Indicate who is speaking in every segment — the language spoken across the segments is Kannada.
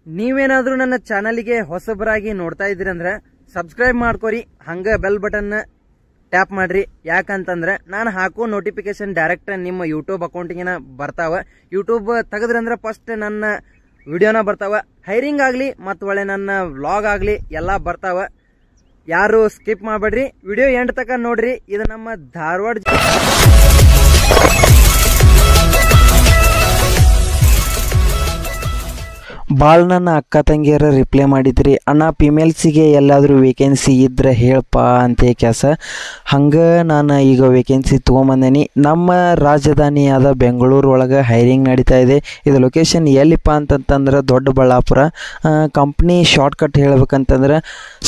Speaker 1: ನೀವೇನಾದ್ರೂ ನನ್ನ ಚಾನಲ್ಗೆ ಹೊಸಬರಾಗಿ ನೋಡ್ತಾ ಇದ್ರಿ ಅಂದ್ರೆ ಸಬ್ಸ್ಕ್ರೈಬ್ ಮಾಡ್ಕೊರಿ, ಹಂಗ ಬೆಲ್ ಬಟನ್ ಟ್ಯಾಪ್ ಮಾಡ್ರಿ. ಯಾಕಂತಂದ್ರೆ ನಾನು ಹಾಕೋ ನೋಟಿಫಿಕೇಶನ್ ಡೈರೆಕ್ಟ್ ನಿಮ್ಮ ಯೂಟ್ಯೂಬ್ ಅಕೌಂಟಿಗೆ ಬರ್ತಾವ. ಯೂಟ್ಯೂಬ್ ತೆಗೆದ್ರಂದ್ರೆ ಫಸ್ಟ್ ನನ್ನ ವಿಡಿಯೋನ ಬರ್ತಾವ. ಹೈರಿಂಗ್ ಆಗಲಿ ಮತ್ತು ಒಳ್ಳೆ ನನ್ನ ವ್ಲಾಗ್ ಆಗಲಿ ಎಲ್ಲ ಬರ್ತಾವ. ಯಾರು ಸ್ಕಿಪ್ ಮಾಡಬೇಡ್ರಿ, ವಿಡಿಯೋ ಎಂಡ್ ತನಕ ನೋಡ್ರಿ. ಇದು ನಮ್ಮ ಧಾರವಾಡ ಭಾಳ ನನ್ನ ಅಕ್ಕ ತಂಗಿಯರ ರಿಪ್ಲೈ ಮಾಡಿದ್ರಿ, ಅಣ್ಣ ಫಿಮೇಲ್ಸಿಗೆ ಎಲ್ಲಾದರೂ ವೇಕೆನ್ಸಿ ಇದ್ರೆ ಹೇಳಪ್ಪ ಅಂತ ಕೆಲಸ. ಹಂಗೆ ನಾನು ಈಗ ವೇಕೆನ್ಸಿ ತೊಗೊಂಬಂದೇನಿ. ನಮ್ಮ ರಾಜಧಾನಿಯಾದ ಬೆಂಗಳೂರು ಒಳಗೆ ಹೈರಿಂಗ್ ನಡೀತಾ ಇದೆ. ಇದು ಲೊಕೇಶನ್ ಎಲ್ಲಿಪ್ಪ ಅಂತಂತಂದ್ರೆ ದೊಡ್ಡಬಳ್ಳಾಪುರ. ಕಂಪ್ನಿ ಶಾರ್ಟ್ಕಟ್ ಹೇಳ್ಬೇಕಂತಂದ್ರೆ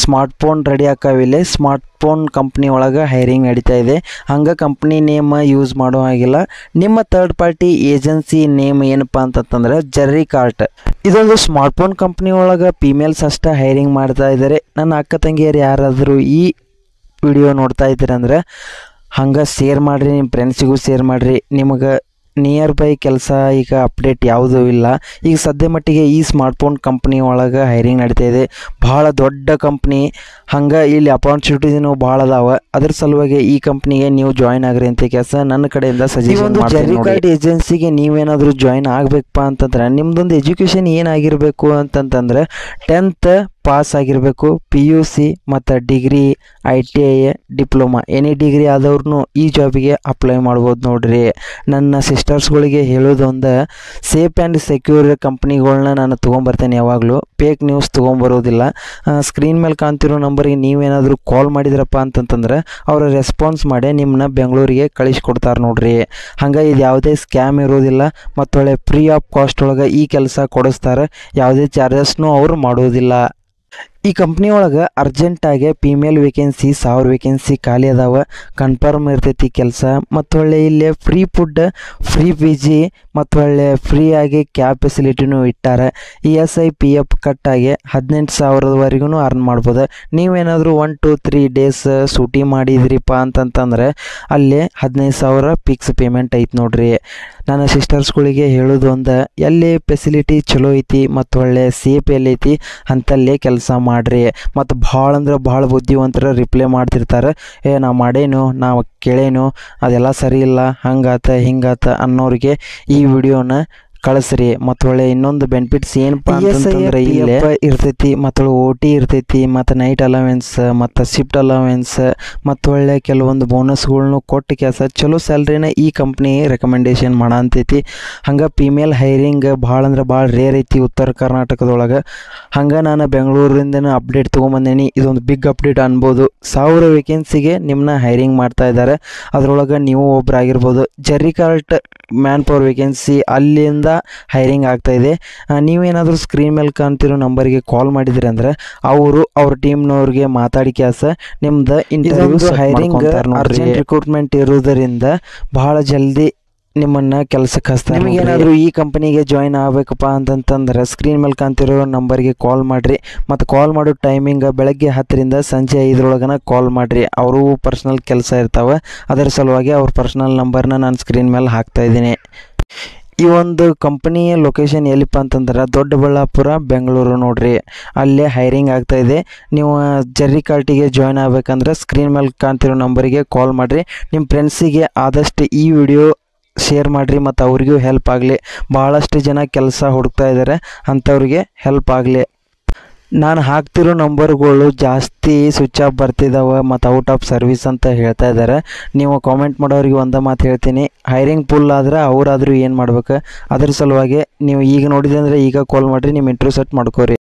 Speaker 1: ಸ್ಮಾರ್ಟ್ಫೋನ್ ರೆಡಿ ಆಕಾವಿಲ್ಲ. ಸ್ಮಾರ್ಟ್ಫೋನ್ ಕಂಪ್ನಿ ಒಳಗೆ ಹೈರಿಂಗ್ ನಡೀತಾ ಇದೆ. ಹಂಗೆ ಕಂಪ್ನಿ ನೇಮ್ ಯೂಸ್ ಮಾಡೋ ಹಾಗಿಲ್ಲ. ನಿಮ್ಮ ಥರ್ಡ್ ಪಾರ್ಟಿ ಏಜೆನ್ಸಿ ನೇಮ್ ಏನಪ್ಪ ಅಂತಂತಂದ್ರೆ ಜರ್ರಿ ಕಾರ್ಟ್. ಇದೊಂದು ಸ್ಮಾರ್ಟ್ಫೋನ್ ಕಂಪ್ನಿ ಒಳಗೆ ಫಿಮೇಲ್ಸ್ ಅಷ್ಟೇ ಹೈರಿಂಗ್ ಮಾಡ್ತಾ ಇದ್ದಾರೆ. ನನ್ನ ಅಕ್ಕ ತಂಗಿಯರು ಯಾರಾದರೂ ಈ ವಿಡಿಯೋ ನೋಡ್ತಾ ಇದ್ದೀರಂದ್ರೆ ಹಂಗೆ ಶೇರ್ ಮಾಡಿರಿ, ನಿಮ್ಮ ಫ್ರೆಂಡ್ಸಿಗೂ ಶೇರ್ ಮಾಡಿರಿ. ನಿಮಗೆ ನಿಯರ್ ಬೈ ಕೆಲಸ ಈಗ ಅಪ್ಡೇಟ್ ಯಾವುದೂ ಇಲ್ಲ. ಈಗ ಸದ್ಯ ಮಟ್ಟಿಗೆ ಈ ಸ್ಮಾರ್ಟ್ಫೋನ್ ಕಂಪ್ನಿ ಒಳಗೆ ಹೈರಿಂಗ್ ನಡೀತಾ ಇದೆ. ಭಾಳ ದೊಡ್ಡ ಕಂಪ್ನಿ, ಹಂಗೆ ಇಲ್ಲಿ ಅಪಾರ್ಚುನಿಟೀಸ್ನು ಭಾಳ ಅದಾವ. ಅದ್ರ ಸಲುವಾಗಿ ಈ ಕಂಪ್ನಿಗೆ ನೀವು ಜಾಯ್ನ್ ಆಗ್ರಿ ಅಂತ ಕೆಲಸ ನನ್ನ ಕಡೆಯಿಂದ ಸಜೆಷನ್ ಮಾಡ್ತೀನಿ. ಜರ್ರಿ ಕಾರ್ಟ್ ಏಜೆನ್ಸಿಗೆ ನೀವೇನಾದರೂ ಜಾಯ್ನ್ ಆಗಬೇಕಪ್ಪ ಅಂತಂದ್ರೆ ನಿಮ್ದೊಂದು ಎಜುಕೇಷನ್ ಏನಾಗಿರಬೇಕು ಅಂತಂತಂದ್ರೆ 10th ಪಾಸ್ ಆಗಿರಬೇಕು. PUC ಮತ್ತು degree, ITI, diploma any degree ಆದವ್ರೂ ಈ ಜಾಬಿಗೆ ಅಪ್ಲೈ ಮಾಡ್ಬೋದು ನೋಡ್ರಿ. ನನ್ನ ಸಿಸ್ಟರ್ಸ್ಗಳಿಗೆ ಹೇಳೋದೊಂದು ಸೇಫ್ ಆ್ಯಂಡ್ ಸೆಕ್ಯೂರ್ ಕಂಪ್ನಿಗಳ್ನ ನಾನು ತೊಗೊಂಬರ್ತೇನೆ. ಯಾವಾಗಲೂ ಫೇಕ್ ನ್ಯೂಸ್ ತೊಗೊಂಬರೋದಿಲ್ಲ. ಸ್ಕ್ರೀನ್ ಮೇಲೆ ಕಾಣ್ತಿರೋ ನಂಬರ್ಗೆ ನೀವೇನಾದರೂ ಕಾಲ್ ಮಾಡಿದ್ರಪ್ಪ ಅಂತಂತಂದ್ರೆ ಅವರ ರೆಸ್ಪಾನ್ಸ್ ಮಾಡಿ ನಿಮ್ಮನ್ನ ಬೆಂಗಳೂರಿಗೆ ಕಳಿಸ್ಕೊಡ್ತಾರೆ ನೋಡ್ರಿ. ಹಂಗೆ ಇದು ಯಾವುದೇ ಸ್ಕ್ಯಾಮ್ ಇರೋದಿಲ್ಲ. ಮತ್ತು ಒಳ್ಳೆ ಫ್ರೀ ಆಫ್ ಕಾಸ್ಟ್ ಒಳಗೆ ಈ ಕೆಲಸ ಕೊಡಿಸ್ತಾರೆ. ಯಾವುದೇ ಚಾರ್ಜಸ್ನೂ ಅವರು ಮಾಡೋದಿಲ್ಲ. ಈ ಕಂಪ್ನಿ ಒಳಗೆ ಅರ್ಜೆಂಟಾಗಿ ಫಿಮೇಲ್ ವೇಕೆನ್ಸಿ 1000 ವೇಕೆನ್ಸಿ ಖಾಲಿ ಅದಾವ. ಕನ್ಫರ್ಮ್ ಇರ್ತೈತಿ ಕೆಲಸ. ಮತ್ತು ಒಳ್ಳೆ ಇಲ್ಲಿ ಫ್ರೀ ಫುಡ್, ಫ್ರೀ PG ಮತ್ತು ಒಳ್ಳೆ ಫ್ರೀ ಆಗಿ ಕ್ಯಾಬ್ ಫೆಸಿಲಿಟಿನೂ ಇಟ್ಟಾರೆ. ESI PF ಕಟ್ಟಾಗಿ 18,000ವರೆಗೂ ಅರ್ನ್ ಮಾಡ್ಬೋದು. ನೀವೇನಾದರೂ 1-2-3 ಡೇಸ್ ಸೂಟಿ ಮಾಡಿದ್ರಿಪ್ಪ ಅಂತಂತಂದ್ರೆ ಅಲ್ಲಿ 15,000 ಫಿಕ್ಸ್ ಪೇಮೆಂಟ್ ಐತೆ ನೋಡ್ರಿ. ನನ್ನ ಸಿಸ್ಟರ್ಸ್ಗಳಿಗೆ ಹೇಳೋದು ಒಂದು, ಎಲ್ಲಿ ಫೆಸಿಲಿಟಿ ಚಲೋ ಐತಿ ಮತ್ತು ಒಳ್ಳೆ ಸೇಫ್ ಎಲ್ಲೈತಿ ಅಂತಲ್ಲೇ ಕೆಲಸ ಮಾಡ್ರಿ. ಮತ್ತು ಭಾಳ ಅಂದ್ರೆ ಭಾಳ ಬುದ್ಧಿವಂತರ ರಿಪ್ಲೈ ಮಾಡ್ತಿರ್ತಾರೆ. ನಾ ಮಾಡೇನು, ನಾವು ಕೇಳೇನು, ಅದೆಲ್ಲ ಸರಿ ಇಲ್ಲ, ಹಂಗಾತ ಹಿಂಗಾತ ಅನ್ನೋರಿಗೆ ಈ ವಿಡಿಯೋನ ಕಳಿಸ್ರಿ. ಮತ್ತು ಒಳ್ಳೆ ಇನ್ನೊಂದು ಬೆನಿಫಿಟ್ಸ್ ಏನಪ್ಪ ಅಂತಂದ್ರೆ ಇಲ್ಲೇ ಇರ್ತೈತಿ, ಮತ್ತು OT ಇರ್ತೈತಿ, ಮತ್ತು ನೈಟ್ ಅಲವೆನ್ಸ್ ಮತ್ತು ಶಿಫ್ಟ್ ಅಲವೆನ್ಸ್ ಮತ್ತು ಒಳ್ಳೆ ಕೆಲವೊಂದು ಬೋನಸ್ಗಳ್ನು ಕೊಟ್ಟು ಕೆಲಸ ಚಲೋ ಸ್ಯಾಲ್ರಿನ ಈ ಕಂಪ್ನಿ ರೆಕಮೆಂಡೇಶನ್ ಮಾಡಂತೈತಿ. ಹಂಗೆ ಫಿಮೇಲ್ ಹೈರಿಂಗ್ ಭಾಳ ಅಂದ್ರೆ ಭಾಳ ರೇರ್ ಐತಿ ಉತ್ತರ ಕರ್ನಾಟಕದೊಳಗೆ. ಹಂಗೆ ನಾನು ಬೆಂಗಳೂರಿಂದನೇ ಅಪ್ಡೇಟ್ ತೊಗೊಂಬಂದೇನಿ. ಇದೊಂದು ಬಿಗ್ ಅಪ್ಡೇಟ್ ಅನ್ಬೋದು. 1000 ವೇಕೆನ್ಸಿಗೆ ನಿಮ್ಮನ್ನ ಹೈರಿಂಗ್ ಮಾಡ್ತಾ ಇದ್ದಾರೆ. ಅದರೊಳಗೆ ನೀವು ಒಬ್ಬರಾಗಿರ್ಬೋದು. ಜರ್ರಿ ಕಾರ್ಟ್ ಮ್ಯಾನ್ ಪವರ್ ವೇಕೆನ್ಸಿ ಅಲ್ಲಿಂದ ಹೈರಿಂಗ್ ಆಗ್ತಾ ಇದೆ. ನೀವೇನಾದರೂ ಸ್ಕ್ರೀನ್ ಮೇಲೆ ಕಾಣ್ತಿರೋ ನಂಬರ್ಗೆ ಕಾಲ್ ಮಾಡಿದ್ರಿ ಅಂದ್ರೆ ಅವರು ಅವ್ರ ಟೀಮ್ನವ್ರಿಗೆ ಮಾತಾಡಿ ಕೆಲಸ ನಿಮ್ದು ಇಂಟರ್ವ್ಯೂಸ್ ಹೈರಿಂಗ್ ಅರ್ಜೆಂಟ್ ರಿಕ್ರೂಟ್ಮೆಂಟ್ ಇರೋದರಿಂದ ಭಾಳ ಜಲ್ದಿ ನಿಮ್ಮನ್ನು ಕೆಲಸಕ್ಕೆ ಹಚ್ತಾರೆ. ನಿಮಗೇನಾದರೂ ಈ ಕಂಪನಿಗೆ ಜಾಯ್ನ್ ಆಗಬೇಕಪ್ಪ ಅಂತಂತಂದ್ರೆ ಸ್ಕ್ರೀನ್ ಮೇಲೆ ಕಾಣ್ತಿರೋ ನಂಬರ್ಗೆ ಕಾಲ್ ಮಾಡಿರಿ. ಮತ್ತು ಕಾಲ್ ಮಾಡೋ ಟೈಮಿಂಗ್ ಬೆಳಗ್ಗೆ 10ರಿಂದ ಸಂಜೆ 5 ಕಾಲ್ ಮಾಡಿರಿ. ಅವರು ಪರ್ಸ್ನಲ್ ಕೆಲಸ ಇರ್ತಾವೆ. ಅದರ ಸಲುವಾಗಿ ಅವ್ರ ಪರ್ಸ್ನಲ್ ನಂಬರ್ನ ನಾನು ಸ್ಕ್ರೀನ್ ಮೇಲೆ ಹಾಕ್ತಾಯಿದ್ದೀನಿ. ಈ ಒಂದು ಕಂಪನಿಯ ಲೊಕೇಶನ್ ಎಲ್ಲಿಪ್ಪ ಅಂತಂದ್ರೆ ದೊಡ್ಡಬಳ್ಳಾಪುರ, ಬೆಂಗಳೂರು ನೋಡ್ರಿ. ಅಲ್ಲೇ ಹೈರಿಂಗ್ ಆಗ್ತಾಯಿದೆ. ನೀವು ಜರ್ರಿ ಕಾರ್ಟಿಗೆ ಜಾಯ್ನ್ ಆಗಬೇಕಂದ್ರೆ ಸ್ಕ್ರೀನ್ ಮೇಲೆ ಕಾಣ್ತಿರೋ ನಂಬರಿಗೆ ಕಾಲ್ ಮಾಡಿರಿ. ನಿಮ್ಮ ಫ್ರೆಂಡ್ಸಿಗೆ ಆದಷ್ಟು ಈ ವಿಡಿಯೋ ಶೇರ್ ಮಾಡಿರಿ ಮತ್ತು ಅವ್ರಿಗೂ ಹೆಲ್ಪ್ ಆಗಲಿ. ಭಾಳಷ್ಟು ಜನ ಕೆಲಸ ಹುಡುಕ್ತಾ ಇದ್ದಾರೆ, ಅಂಥವ್ರಿಗೆ ಹೆಲ್ಪ್ ಆಗಲಿ. ನಾನು ಹಾಕ್ತಿರೋ ನಂಬರ್ಗಳು ಜಾಸ್ತಿ ಸ್ವಿಚ್ ಆಫ್ ಬರ್ತಿದ್ದಾವೆ ಮತ್ತು ಔಟ್ ಆಫ್ ಸರ್ವಿಸ್ ಅಂತ ಹೇಳ್ತಾ ಇದ್ದಾರೆ. ನೀವು ಕಾಮೆಂಟ್ ಮಾಡೋರಿಗೆ ಒಂದು ಮಾತು ಹೇಳ್ತೀನಿ, ಹೈರಿಂಗ್ ಫುಲ್ ಆದ್ರೆ ಅವರಾದರೂ ಏನು ಮಾಡ್ಬೇಕು. ಅದ್ರ ಸಲುವಾಗಿ ನೀವು ಈಗ ನೋಡಿದೆ ಅಂದರೆ ಈಗ ಕಾಲ್ ಮಾಡಿರಿ, ನಿಮ್ಮ ಇಂಟರ್ವ್ಯೂ ಸೆಟ್ ಮಾಡ್ಕೋರಿ.